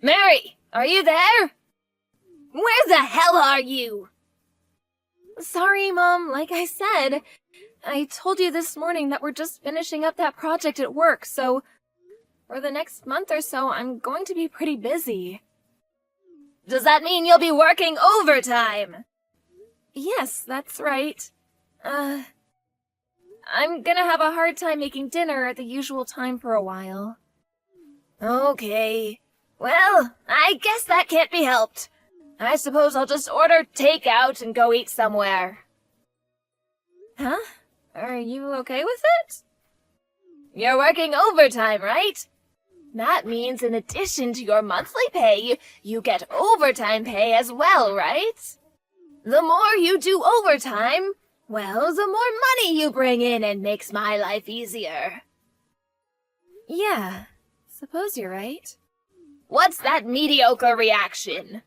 Mary, are you there? Where the hell are you? Sorry, Mom. Like I said, I told you this morning that we're just finishing up that project at work, so for the next month or so, I'm going to be pretty busy. Does that mean you'll be working overtime? Yes, that's right. I'm gonna have a hard time making dinner at the usual time for a while. Okay. Well, I guess that can't be helped. I suppose I'll just order takeout and go eat somewhere. Huh? Are you okay with it? You're working overtime, right? That means in addition to your monthly pay, you get overtime pay as well, right? The more you do overtime, well, the more money you bring in and makes my life easier. Yeah, suppose you're right. What's that mediocre reaction?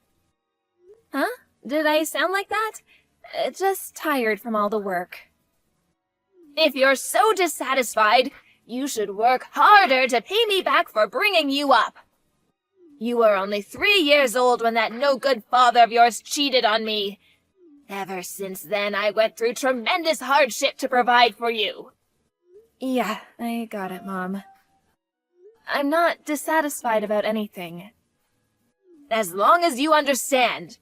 Huh? Did I sound like that? Just tired from all the work. If you're so dissatisfied, you should work harder to pay me back for bringing you up. You were only 3 years old when that no-good father of yours cheated on me. Ever since then, I went through tremendous hardship to provide for you. Yeah, I got it, Mom. I'm not dissatisfied about anything. As long as you understand.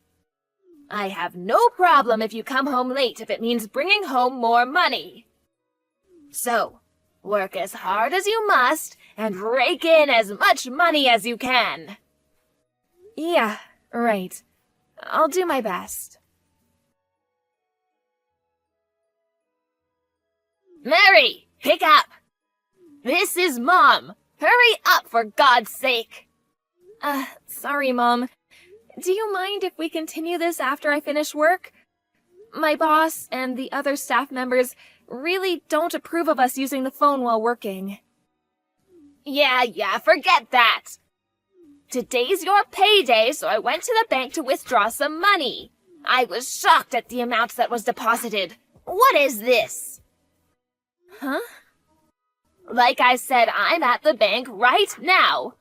I have no problem if you come home late if it means bringing home more money. So, work as hard as you must and rake in as much money as you can. Yeah, right. I'll do my best. Mary, pick up! This is Mom. Hurry up, for God's sake! Sorry, Mom. Do you mind if we continue this after I finish work? My boss and the other staff members really don't approve of us using the phone while working. Yeah, forget that. Today's your payday, so I went to the bank to withdraw some money. I was shocked at the amount that was deposited. What is this? Huh? Like I said, I'm at the bank right now.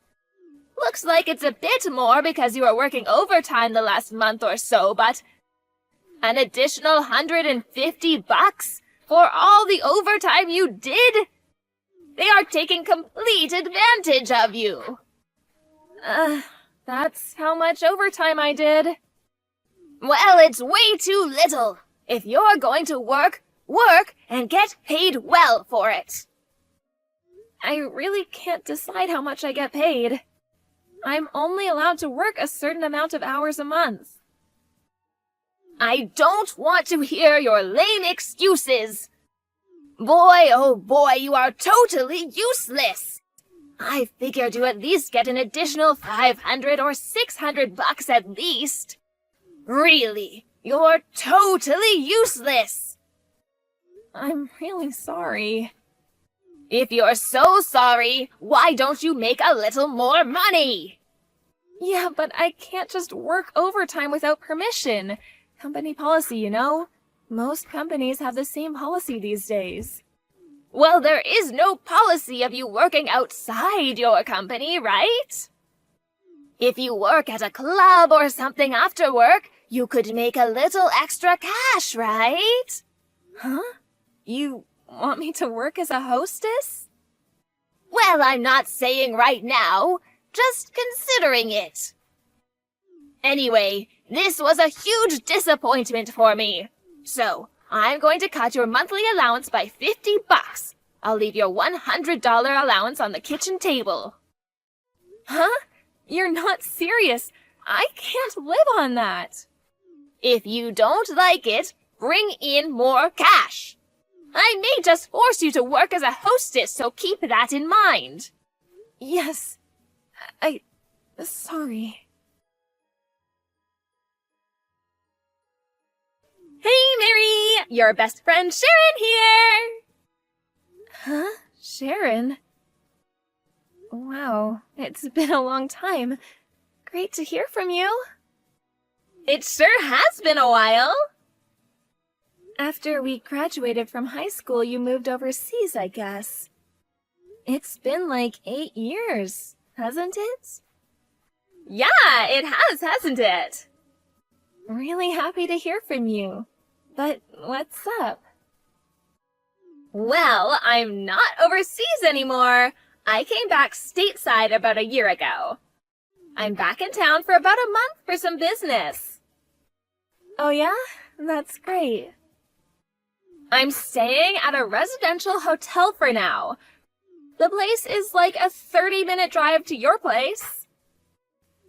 Looks like it's a bit more because you were working overtime the last month or so, but an additional $150 for all the overtime you did? They are taking complete advantage of you. That's how much overtime I did. Well, it's way too little. If you're going to work and get paid well for it. I really can't decide how much I get paid. I'm only allowed to work a certain amount of hours a month. I don't want to hear your lame excuses. Boy, oh boy, you are totally useless. I figured you at least get an additional $500 or $600 at least. Really, you're totally useless. I'm really sorry. If you're so sorry, why don't you make a little more money? Yeah, but I can't just work overtime without permission. Company policy, you know? Most companies have the same policy these days. Well, there is no policy of you working outside your company, right? If you work at a club or something after work, you could make a little extra cash, right? Huh? You want me to work as a hostess? Well, I'm not saying right now, just considering it. Anyway, this was a huge disappointment for me. So, I'm going to cut your monthly allowance by $50. I'll leave your $100 allowance on the kitchen table. Huh? You're not serious. I can't live on that. If you don't like it, bring in more cash. I may just force you to work as a hostess, so keep that in mind. Yes. Sorry. Hey, Mary! Your best friend Sharon here! Huh? Sharon? Wow, it's been a long time. Great to hear from you. It sure has been a while. After we graduated from high school, you moved overseas, I guess. It's been like 8 years, hasn't it? Yeah, it has, hasn't it? Really happy to hear from you. But what's up? Well, I'm not overseas anymore. I came back stateside about a year ago. I'm back in town for about a month for some business. Oh yeah? That's great. I'm staying at a residential hotel for now. The place is like a 30-minute drive to your place.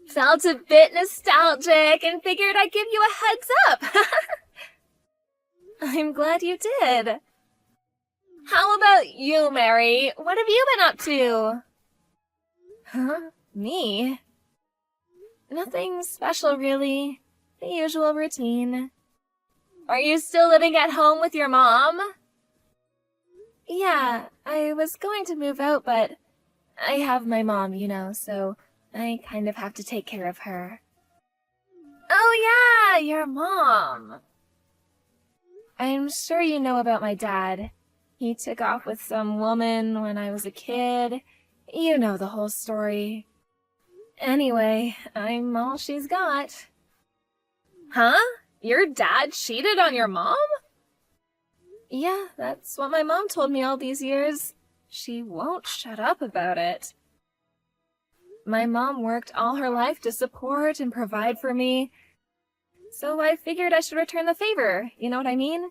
Felt a bit nostalgic and figured I'd give you a heads up. I'm glad you did. How about you, Mary? What have you been up to? Huh? Me? Nothing special, really. The usual routine. Are you still living at home with your mom? Yeah, I was going to move out, but I have my mom, you know, so I kind of have to take care of her. Oh yeah, your mom. I'm sure you know about my dad. He took off with some woman when I was a kid. You know the whole story. Anyway, I'm all she's got. Huh? Your dad cheated on your mom? Yeah, that's what my mom told me all these years. She won't shut up about it. My mom worked all her life to support and provide for me, so I figured I should return the favor, you know what I mean?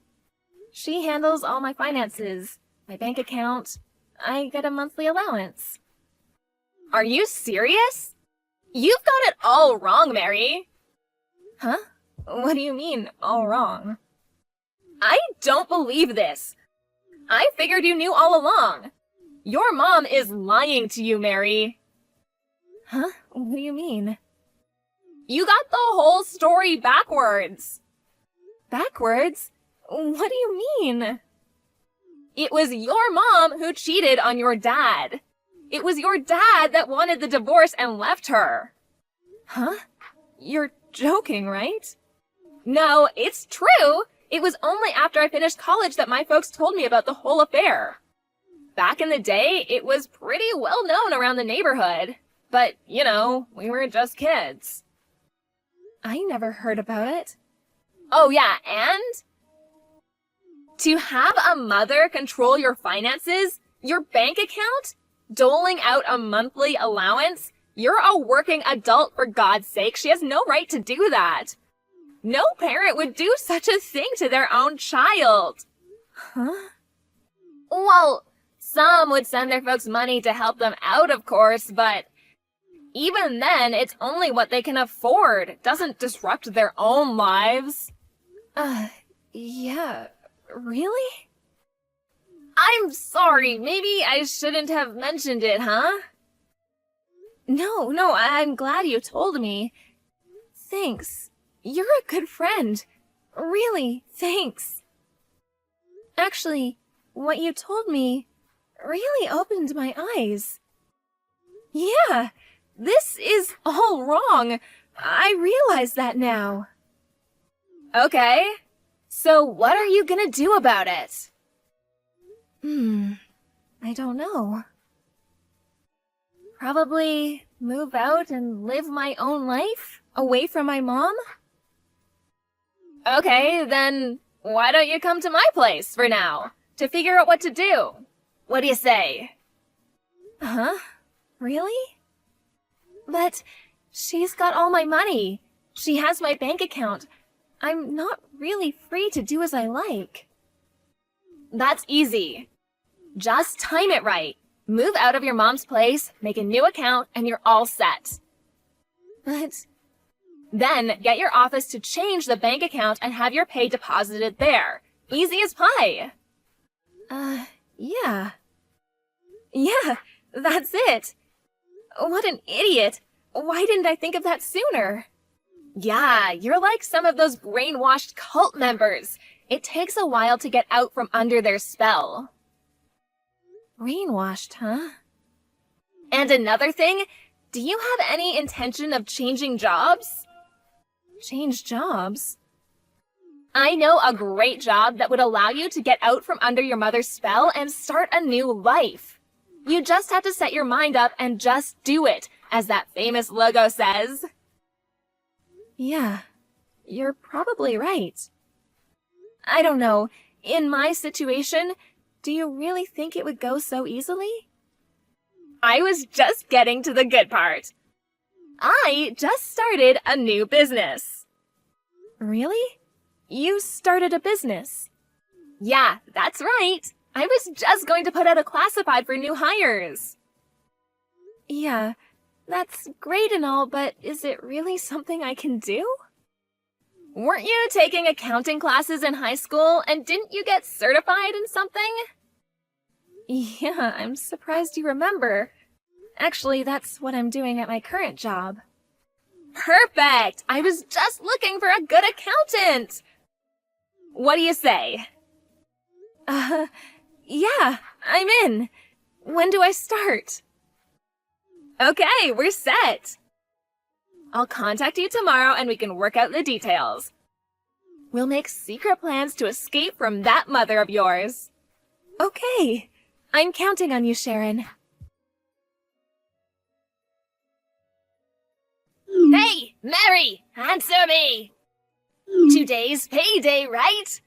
She handles all my finances, my bank account. I get a monthly allowance. Are you serious? You've got it all wrong, Mary. Huh? What do you mean, all wrong? I don't believe this. I figured you knew all along. Your mom is lying to you, Mary. Huh? What do you mean? You got the whole story backwards. Backwards? What do you mean? It was your mom who cheated on your dad. It was your dad that wanted the divorce and left her. Huh? You're joking, right? No, it's true. It was only after I finished college that my folks told me about the whole affair. Back in the day, it was pretty well known around the neighborhood. But, you know, we were just kids. I never heard about it. Oh yeah, and to have a mother control your finances, your bank account, doling out a monthly allowance, you're a working adult, for God's sake. She has no right to do that. No parent would do such a thing to their own child. Huh? Well, some would send their folks money to help them out, of course, but even then, it's only what they can afford. It doesn't disrupt their own lives. Yeah. Really? I'm sorry. Maybe I shouldn't have mentioned it, huh? No, I'm glad you told me. Thanks. You're a good friend. Really, thanks. Actually, what you told me really opened my eyes. Yeah, this is all wrong. I realize that now. Okay. So what are you gonna do about it? I don't know. Probably move out and live my own life, away from my mom? Okay, then why don't you come to my place for now to figure out what to do? What do you say? Huh? Really? But she's got all my money. She has my bank account. I'm not really free to do as I like. That's easy. Just time it right. Move out of your mom's place, make a new account, and you're all set. But Then get your office to change the bank account and have your pay deposited there. Easy as pie. Yeah. Yeah, that's it. What an idiot. Why didn't I think of that sooner? Yeah, you're like some of those brainwashed cult members. It takes a while to get out from under their spell. Brainwashed, huh? And another thing, do you have any intention of changing jobs? Change jobs? I know a great job that would allow you to get out from under your mother's spell and start a new life. You just have to set your mind up and just do it, as that famous logo says. Yeah, you're probably right. I don't know. In my situation, do you really think it would go so easily? I was just getting to the good part. I just started a new business. Really? You started a business? Yeah, that's right. I was just going to put out a classified for new hires. Yeah, that's great and all, but is it really something I can do? Weren't you taking accounting classes in high school, and didn't you get certified in something? Yeah, I'm surprised you remember. Actually, that's what I'm doing at my current job. Perfect! I was just looking for a good accountant! What do you say? Yeah, I'm in. When do I start? Okay, we're set. I'll contact you tomorrow and we can work out the details. We'll make secret plans to escape from that mother of yours. Okay, I'm counting on you, Sharon. Hey, Mary, answer me! Today's payday, right?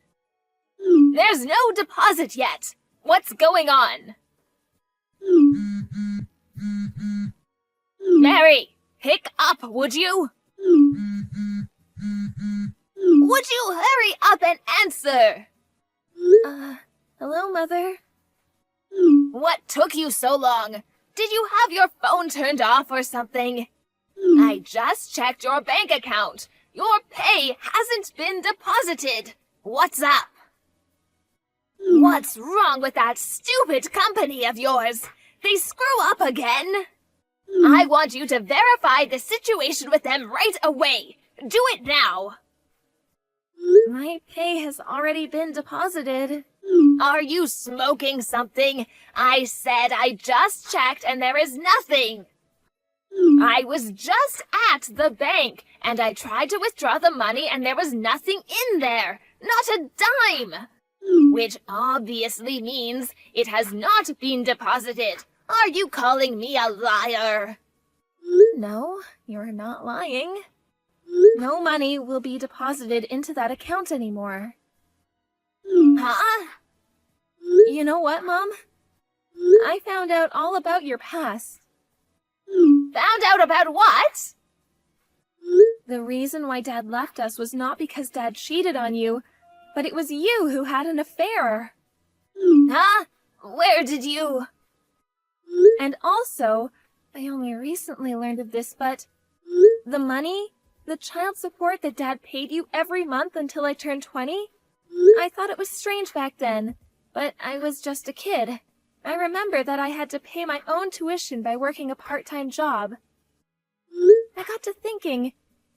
There's no deposit yet. What's going on? Mary, pick up, would you? Would you hurry up and answer? Hello, Mother? What took you so long? Did you have your phone turned off or something? I just checked your bank account. Your pay hasn't been deposited. What's up? What's wrong with that stupid company of yours? They screw up again. I want you to verify the situation with them right away. Do it now. My pay has already been deposited. Are you smoking something? I said I just checked and there is nothing. I was just at the bank and I tried to withdraw the money and there was nothing in there. Not a dime. Which obviously means it has not been deposited. Are you calling me a liar? No, you're not lying. No money will be deposited into that account anymore. Huh? You know what, Mom? I found out all about your past. Found out about what? The reason why Dad left us was not because Dad cheated on you, but it was you who had an affair. Huh? Where did you? And also, I only recently learned of this, but the money, the child support that Dad paid you every month until I turned 20, I thought it was strange back then, but I was just a kid. I remember that I had to pay my own tuition by working a part-time job. I got to thinking,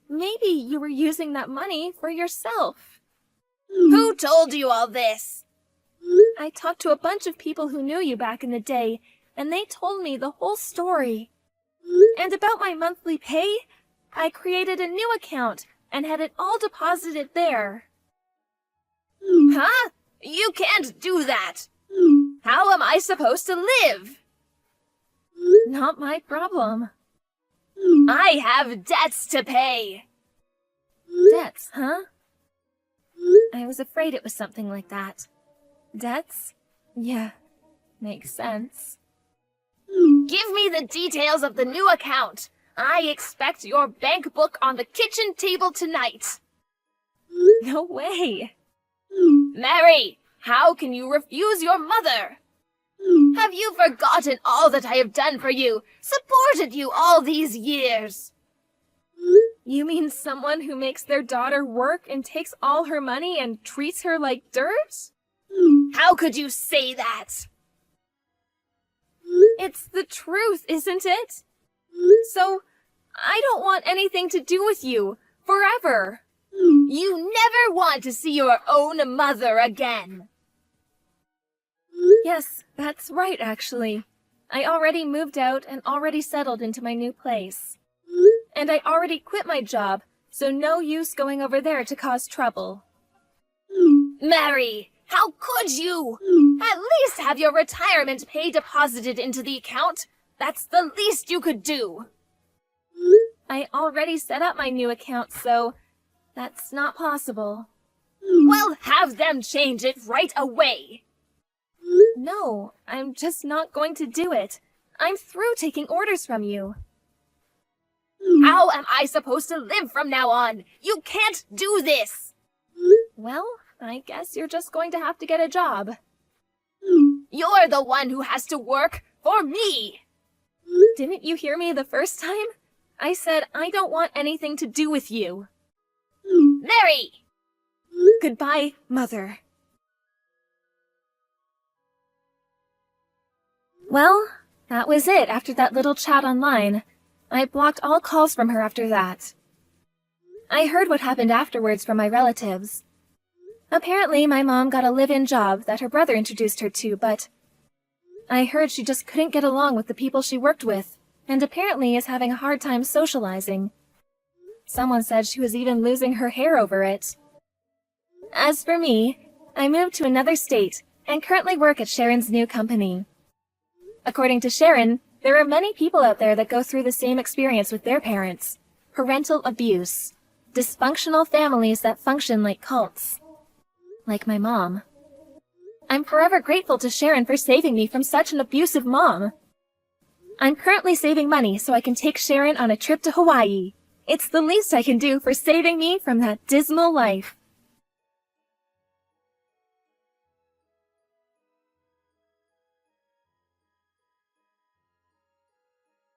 maybe you were using that money for yourself. Who told you all this? I talked to a bunch of people who knew you back in the day, and they told me the whole story. And about my monthly pay, I created a new account and had it all deposited there. Huh? You can't do that. How am I supposed to live? Not my problem. I have debts to pay. Debts, huh? I was afraid it was something like that. Debts? Yeah, makes sense. Give me the details of the new account. I expect your bank book on the kitchen table tonight. No way. Mary, how can you refuse your mother? Have you forgotten all that I have done for you, supported you all these years? You mean someone who makes their daughter work and takes all her money and treats her like dirt? How could you say that? It's the truth, isn't it? So, I don't want anything to do with you, forever. You never want to see your own mother again. Yes, that's right, actually. I already moved out and already settled into my new place. And I already quit my job, so no use going over there to cause trouble. Mary, how could you? At least have your retirement pay deposited into the account. That's the least you could do. I I already set up my new account, so that's not possible. Well, have them change it right away. No, I'm just not going to do it. I'm through taking orders from you. How am I supposed to live from now on? You can't do this! Well, I guess you're just going to have to get a job. You're the one who has to work for me! Didn't you hear me the first time? I said I don't want anything to do with you. Mary! Goodbye, Mother. Well, that was it after that little chat online. I blocked all calls from her after that. I heard what happened afterwards from my relatives. Apparently, my mom got a live-in job that her brother introduced her to, but I heard she just couldn't get along with the people she worked with, and apparently is having a hard time socializing. Someone said she was even losing her hair over it. As for me, I moved to another state and currently work at Sharon's new company. According to Sharon, there are many people out there that go through the same experience with their parents. Parental abuse. Dysfunctional families that function like cults. Like my mom. I'm forever grateful to Sharon for saving me from such an abusive mom. I'm currently saving money so I can take Sharon on a trip to Hawaii. It's the least I can do for saving me from that dismal life.